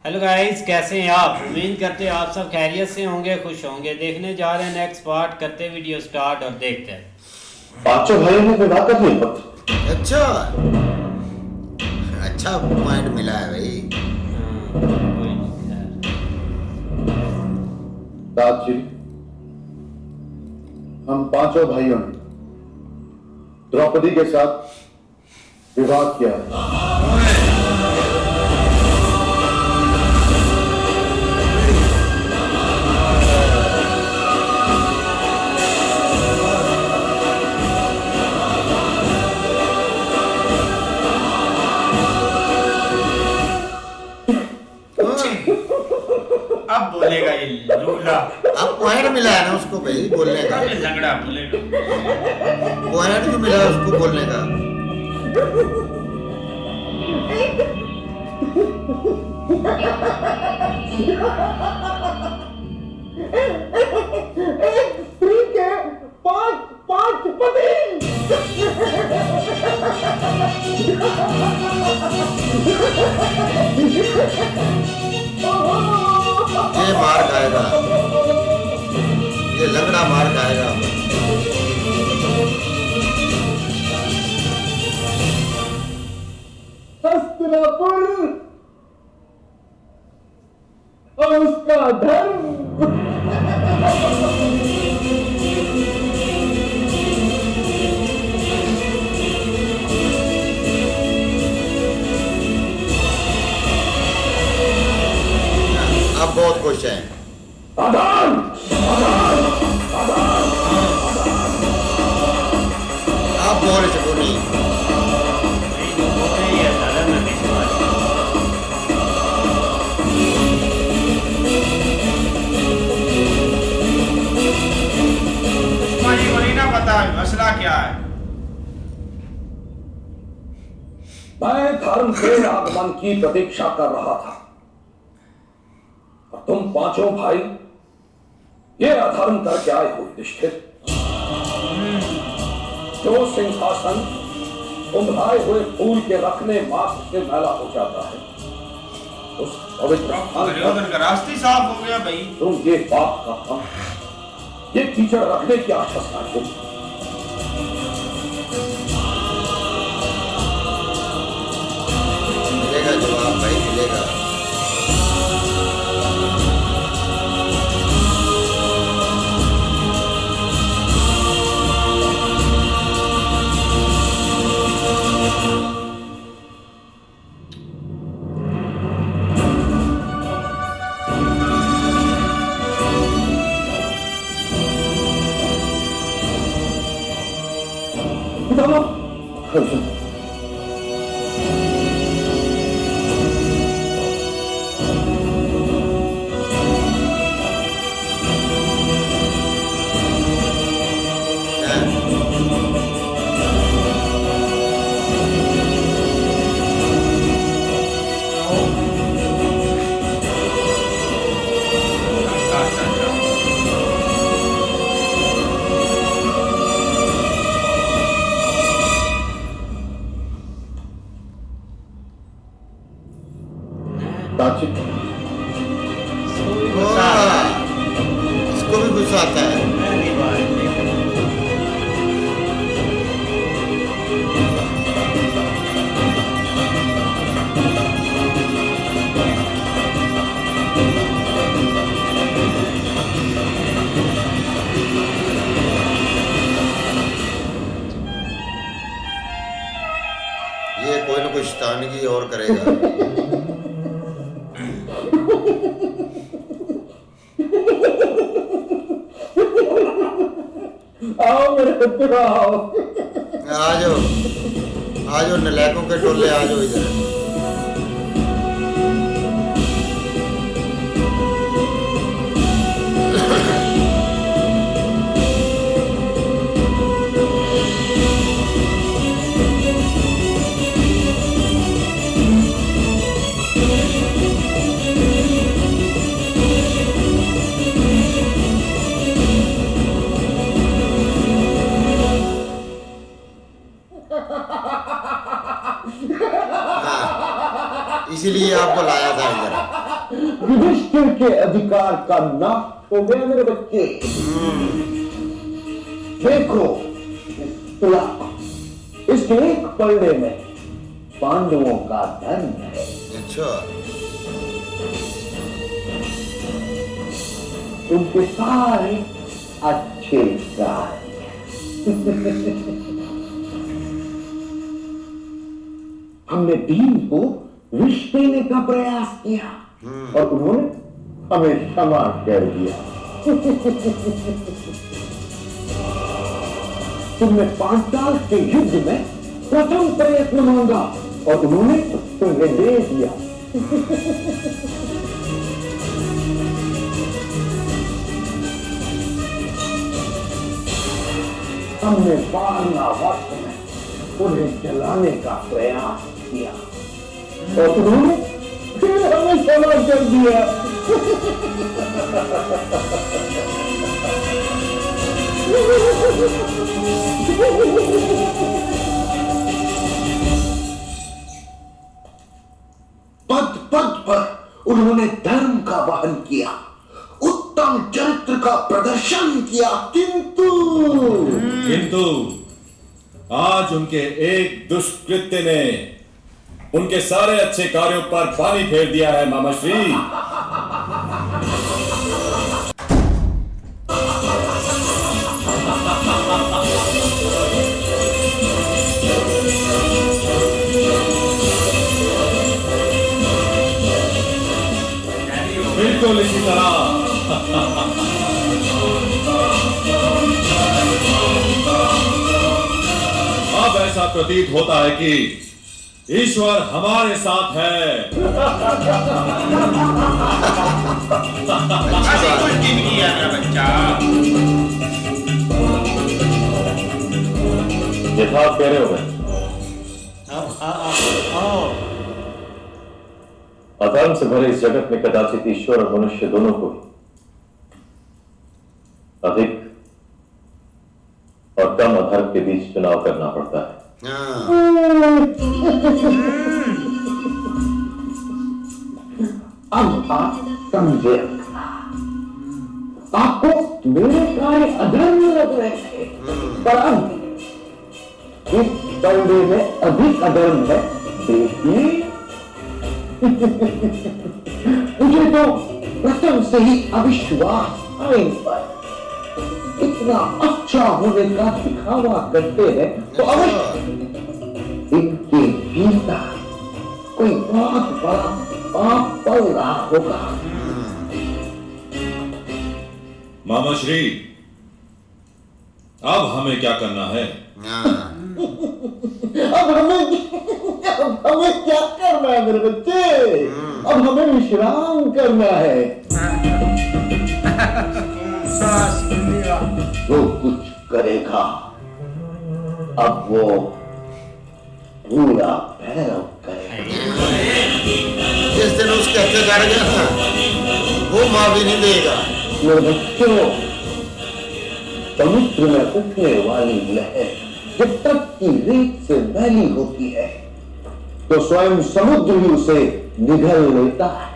Hello guys, कैसे हैं आप? उम्मीद करते हैं आप सब खैरियत से होंगे, खुश होंगे। देखने जा रहे हैं नेक्स्ट पार्ट। करते वीडियो स्टार्ट और देखते हैं। पांचों भाइयों ने विवाह कर लिया पुत्र। अच्छा अच्छा पॉइंट मिला है भाई। कोई नहीं, खैर। दादाजी, हम पांचों भाइयों ने द्रौपदी के साथ विवाह किया है। अब बोलेगा ये लूला। अब पॉइंट मिला है ना उसको भाई बोलने का। ये लंगड़ा बोलेगा। पॉइंट जो मिला है उसको बोलने का। एक स्त्री के पांच पांच पति। ये मार खाएगा, ये लंगड़ा मार खाएगा। हस्तिनापुर और उसका धर्म। अब बहुत खुश है। आधान अब बोल शकुनी। बोलते ही है, दादा मैं विश्वास। दुश्मनी को नहीं ना पता मसला क्या है। मैं धर्म के आगमन की प्रतीक्षा कर रहा था और तुम पांचों भाई ये अधर्म करके आए हो युधिष्ठिर। जो सिंहासन उंधाए हुए फूल के रखने मात्र से मैला हो जाता है, उस पवित्र स्थान पर दुर्योधन का रास्ते साफ हो गया भाई। तुम ये बात का हम ये कीचड़ रखने की आशा से हो। मिलेगा जवाब भाई, मिलेगा। अच्छा अच्छा। दाची, इसको भी गुस्सा आता है। मैं नहीं बात नहीं। ये कोई ना कोई शैतानगी और करेगा। आओ मेरे पुत्र आओ। आ जाओ, आ जाओ नलायकों के टोले, आ जाओ इधर। इसीलिए आपको लाया था इधर। युधिष्ठिर के अधिकार का नाश हो गया मेरे बच्चे। देखो इस तुला, इस एक पलड़े में पांडवों का धन है। अच्छा, उनके सारे अच्छे कार्य। हमने भीम को विष देने का प्रयास किया और उन्होंने हमें क्षमा कर दिया। तुमने पांचाल के युद्ध में प्रथम प्रयत्न मांगा और उन्होंने तुम्हें दे दिया। हमने वाराणसी में उन्हें जलाने का प्रयास किया और उन्होंने फिर हमें क्षमा कर दिया। पद पद पर उन्होंने धर्म का वहन किया, उत्तम चरित्र का प्रदर्शन किया, किंतु आज उनके एक दुष्कृत्य ने उनके सारे अच्छे कार्यों पर पानी फेर दिया है मामाश्री। बिल्कुल इसी तरह अब ऐसा प्रतीत होता है कि ईश्वर हमारे साथ है। ऐसी कुछ दिन किया मेरा बच्चा। यथार्थ कह रहे हो मैं। अधर्म से भरे इस जगत में कदाचित ईश्वर और मनुष्य दोनों को अधिक और कम अधर्म के बीच चुनाव करना पड़ता है। अब आप समझे, आपको मेरे कार्य अधर्म लग रहे थे, पर अब इस पलड़े में अधिक अधर्म है। देखिए, मुझे तो प्रथम से ही अविश्वास था इन पर। इतना अच्छा होने का दिखावा करते हैं तो अवश्य इनके भीतर कोई बहुत बड़ा पाप पल रहा होगा। मामाश्री, अब हमें क्या करना है? अब हमें क्या करना है मेरे बच्चे? अब हमें विश्राम करना है। जो कुछ करेगा अब वो पूरा भैरव करेगा। जिस दिन उसके अत्याचार गया था वो माफी नहीं देगा। मेरे बच्चों, समुद्र में उठने वाली लहर जब तक की रेत से मैली होती है तो स्वयं समुद्र ही उसे निगल लेता है।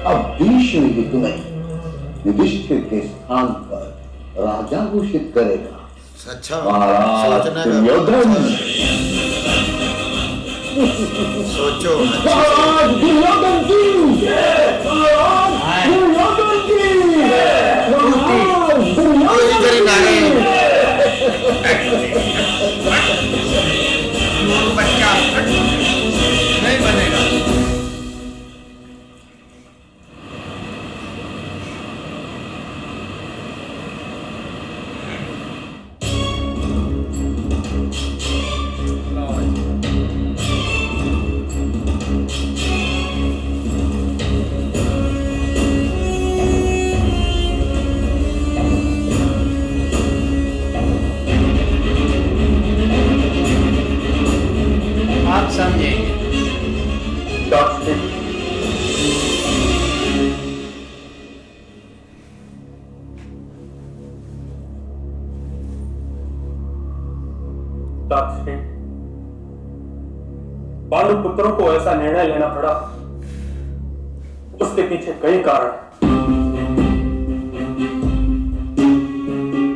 अब भीष्म ही तुम्हें युधिष्ठिर के स्थान पर राजा घोषित करेगा। अच्छा, महाराज सोचने का दुर्योधन। सोचो। महाराज दुर्योधन की, महाराज दुर्योधन की, महाराज दुर्योधन की। बच्चा नहीं बनेगा। आप समझेंगे। पांडु पुत्रों को ऐसा निर्णय लेना पड़ा, उसके पीछे कई कारण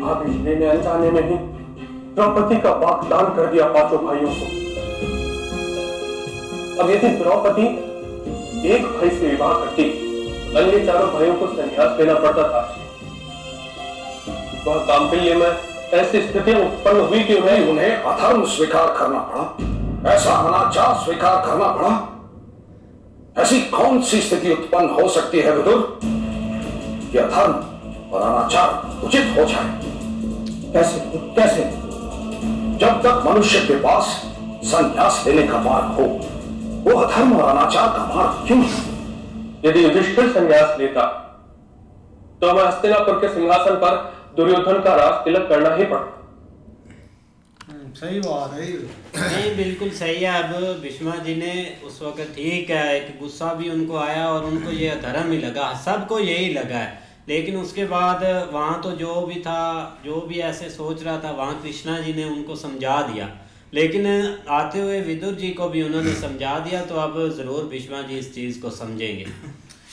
भाभी ने अनजाने में ही द्रौपदी का वाग्दान कर दिया पांचों भाइयों को। अब यदि द्रौपदी एक भाई से विवाह करती, अन्य चारों भाइयों को संन्यास लेना पड़ता था। वह कांपिल्य में ऐसी स्थितियां उत्पन्न हुई कि उन्हें अधर्म स्वीकार करना पड़ा, ऐसा अनाचार स्वीकार करना पड़ा। ऐसी कौन सी स्थिति उत्पन्न हो सकती है विदुर कि अधर्म और अनाचार उचित हो जाए? कैसे कैसे? जब तक मनुष्य के पास संन्यास लेने का मार्ग हो, वो अधर्म और अनाचार का मार्ग क्यों? यदि युधिष्ठिर संन्यास लेता तो हमें हस्तिनापुर के सिंहासन पर दुर्योधन का राज तिलक करना ही पड़ता। सही बात है। नहीं, बिल्कुल सही है। अब भीष्मा जी ने उस वक्त ठीक है, एक गुस्सा भी उनको आया और उनको ये धर्म ही लगा, सबको यही लगा है। लेकिन उसके बाद वहाँ तो जो भी था, जो भी ऐसे सोच रहा था, वहाँ कृष्णा जी ने उनको समझा दिया। लेकिन आते हुए विदुर जी को भी उन्होंने समझा दिया, तो अब ज़रूर भीष्मा जी इस चीज़ को समझेंगे।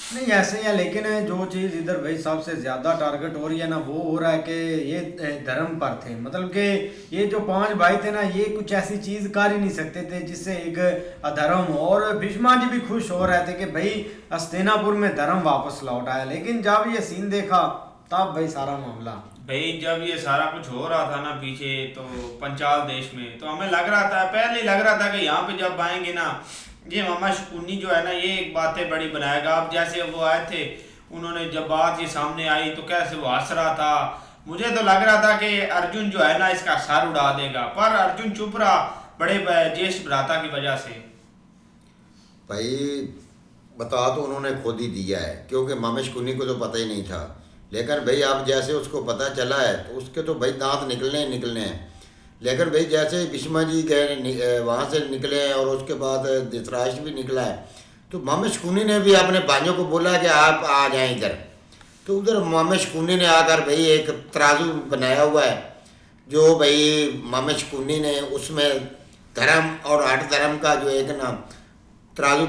नहीं ऐसे ही है, लेकिन जो चीज़ इधर भाई सबसे ज़्यादा टारगेट हो रही है ना, वो हो रहा है कि ये धर्म पर थे। मतलब कि ये जो 5 भाई थे ना, ये कुछ ऐसी चीज़ कर ही नहीं सकते थे जिससे एक अधर्म हो। और भीष्मा जी भी खुश हो रहे थे कि भाई हस्तिनापुर में धर्म वापस लौट आया। लेकिन जब ये सीन देखा तब भाई सारा मामला भाई जब ये सारा कुछ हो रहा था ना पीछे, तो पंचाल देश में, तो हमें लग रहा था, पहले ही लग रहा था कि यहाँ पे जब आएंगे ना, ये मामा शकुनी जो है ना, ये एक बातें बड़ी बनाएगा। अब जैसे वो आए थे, उन्होंने जब बात ये सामने आई तो कैसे वो हंस रहा था, मुझे तो लग रहा था कि अर्जुन जो है ना इसका सर उड़ा देगा, पर अर्जुन चुप रहा, बड़े ज्येष्ठ भ्राता की वजह से। भाई बता तो उन्होंने खुद ही दिया है, क्योंकि मामे शकुनी को तो पता ही नहीं था। लेकिन भाई अब जैसे उसको पता चला है तो उसके तो भाई दांत निकलने ही निकलने हैं। लेकिन भाई जैसे भीष्मा जी गए वहाँ से निकले हैं और उसके बाद धृतराष्ट्र भी निकला है, तो मामे शकुनी ने भी अपने भाइयों को बोला कि आप आ जाएं इधर। तो उधर मामे शकुनी ने आकर भाई एक तराजू बनाया हुआ है, जो भाई मामे शकुनी ने उसमें धर्म और हठ धर्म का जो एक ना तराजू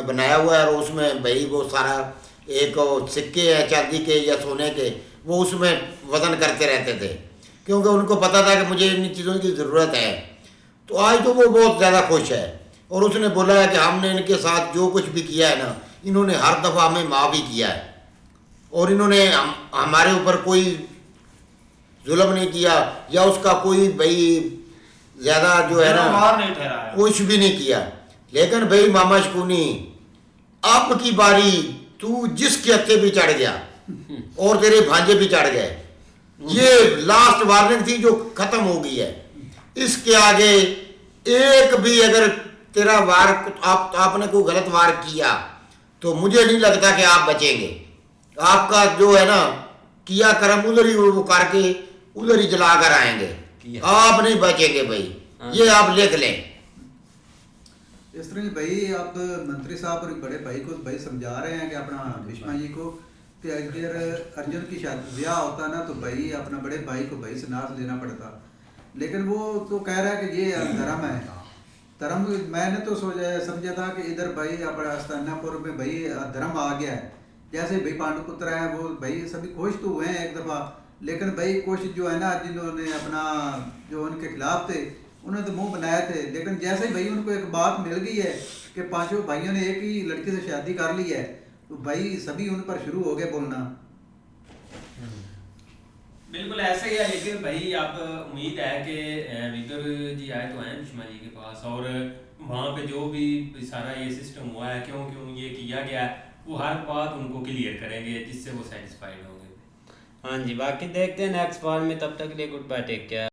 बनाया हुआ है, और उसमें भाई वो सारा एक सिक्के हैं चांदी के या सोने के, वो उसमें वजन करते रहते थे, क्योंकि उनको पता था कि मुझे इन चीज़ों की ज़रूरत है। तो आज तो वो बहुत ज़्यादा खुश है, और उसने बोला है कि हमने इनके साथ जो कुछ भी किया है ना, इन्होंने हर दफ़ा हमें माफ़ ही किया है, और इन्होंने हमारे ऊपर कोई जुल्म नहीं किया या उसका कोई भाई ज़्यादा जो है ना नहीं ठहराया, कुछ भी नहीं किया। लेकिन भाई मामा शकुनी, अब की बारी तू जिसके हत्थे भी चढ़ गया और तेरे भांजे भी चढ़ गए, ये लास्ट वार्निंग थी जो खत्म हो गई है। इसके आगे एक भी अगर तेरा वार आपने कोई गलत वार किया तो मुझे नहीं लगता कि आप बचेंगे। आपका जो है ना किया कर्म उधर ही वो करके उधर ही जला कर आएंगे, आप नहीं बचेंगे भाई, ये आप लिख लें। इस तरह भाई अब मंत्री साहब और बड़े भाई को भाई समझा रहे हैं कि अपना भीष्मा जी को कि अगर अर्जुन की शादी ब्याह होता ना तो भाई अपना बड़े भाई को भाई संन्यास लेना पड़ता। लेकिन वो तो कह रहा है कि ये धर्म है, धर्म मैंने तो समझा था कि इधर भाई अपना हस्तिनापुर में भाई धर्म आ गया है। जैसे भाई पांडुपुत्र हैं वो भाई सभी खुश तो हुए हैं एक दफ़ा, लेकिन भाई कुछ जो है ना जिन्होंने अपना जो उनके खिलाफ थे उन्होंने तो मुंह बनाए थे। लेकिन जैसे ही भाई उनको एक बात मिल गई है कि पांचों भाइयों ने एक ही लड़की से शादी कर ली है, तो भाई सभी उन पर शुरू हो गए बोलना। बिल्कुल ऐसा ही है। लेकिन भाई अब उम्मीद है कि विदुर जी आए तो आए भीष्मा जी के पास, और वहाँ पे जो भी सारा ये सिस्टम हुआ है, क्यों क्यों ये किया गया है, वो हर बात उनको क्लियर करेंगे जिससे वो सेटिस्फाइड होंगे। हाँ जी, बाकी देखते हैं नेक्स्ट बार में। तब तक के लिए गुड बाय, टेक केयर।